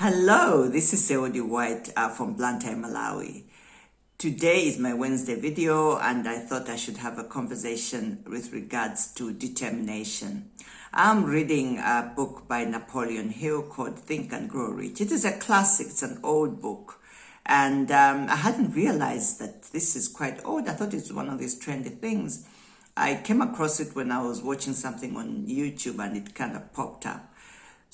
Hello, this is Seodi White from Blantyre, Malawi. Today is my Wednesday video and I thought I should have a conversation with regards to determination. I'm reading a book by Napoleon Hill called Think and Grow Rich. It is a classic, it's an old book. And I hadn't realized that this is quite old. I thought it's one of these trendy things. I came across it when I was watching something on YouTube and it kind of popped up.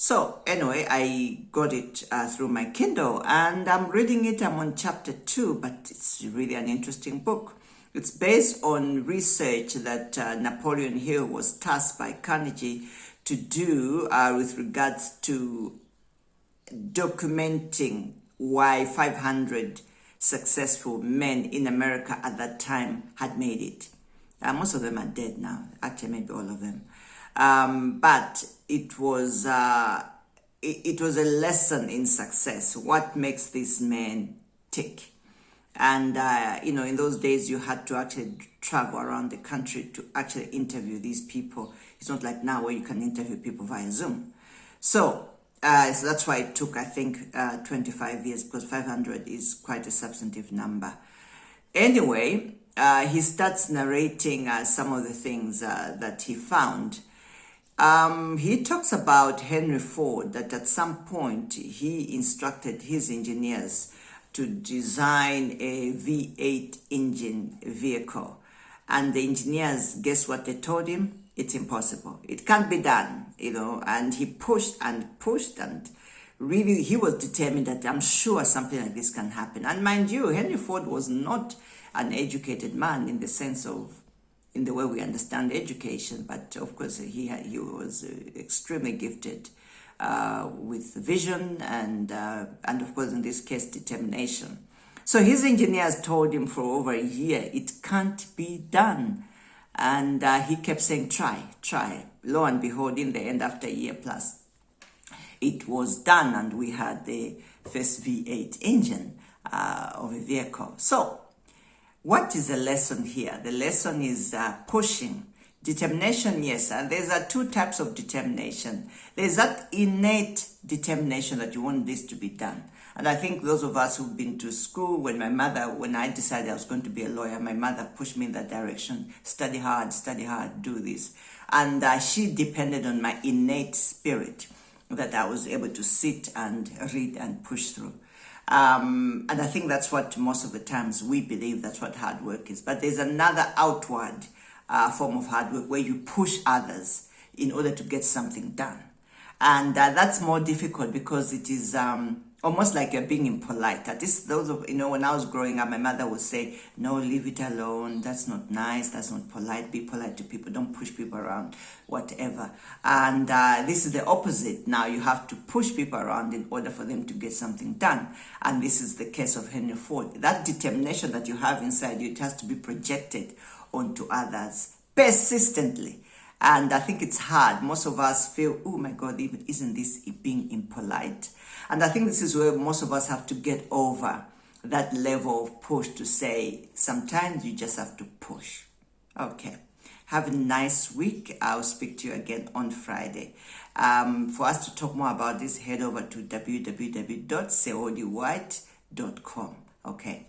So anyway, I got it through my Kindle and I'm reading it. I'm on chapter 2, but it's really an interesting book. It's based on research that Napoleon Hill was tasked by Carnegie to do with regards to documenting why 500 successful men in America at that time had made it. Most of them are dead now, actually maybe all of them. But it was a lesson in success. What makes these men tick? And in those days you had to actually travel around the country to actually interview these people. It's not like now where you can interview people via Zoom. So that's why it took, I think, 25 years, because 500 is quite a substantive number. Anyway, he starts narrating some of the things that he found. He talks about Henry Ford, that at some point he instructed his engineers to design a V8 engine vehicle. And the engineers, guess what they told him? It's impossible. It can't be done, and he pushed and pushed, and really he was determined that I'm sure something like this can happen. And mind you, Henry Ford was not an educated man in the sense of, in the way we understand education, but of course he was extremely gifted with vision and of course in this case determination. So his engineers told him for over a year it can't be done, and he kept saying try. Lo and behold, in the end, after a year plus, it was done, and we had the first V8 engine of a vehicle. So what is the lesson here? The lesson is pushing. Determination, yes, and there's two types of determination. There's that innate determination that you want this to be done. And I think those of us who've been to school, when I decided I was going to be a lawyer, my mother pushed me in that direction. Study hard, do this. And she depended on my innate spirit that I was able to sit and read and push through. And I think that's what most of the times we believe that's what hard work is. But there's another outward form of hard work where you push others in order to get something done. And that's more difficult because it is almost like you're being impolite. At least those of, when I was growing up, my mother would say, no, leave it alone. That's not nice. That's not polite. Be polite to people. Don't push people around, whatever. And this is the opposite. Now you have to push people around in order for them to get something done. And this is the case of Henry Ford. That determination that you have inside you, it has to be projected onto others persistently. And I think it's hard. Most of us feel, oh my God, isn't this being impolite? And I think this is where most of us have to get over that level of push to say, sometimes you just have to push. Okay. Have a nice week. I'll speak to you again on Friday. For us to talk more about this, head over to www.seodiwhite.com. Okay.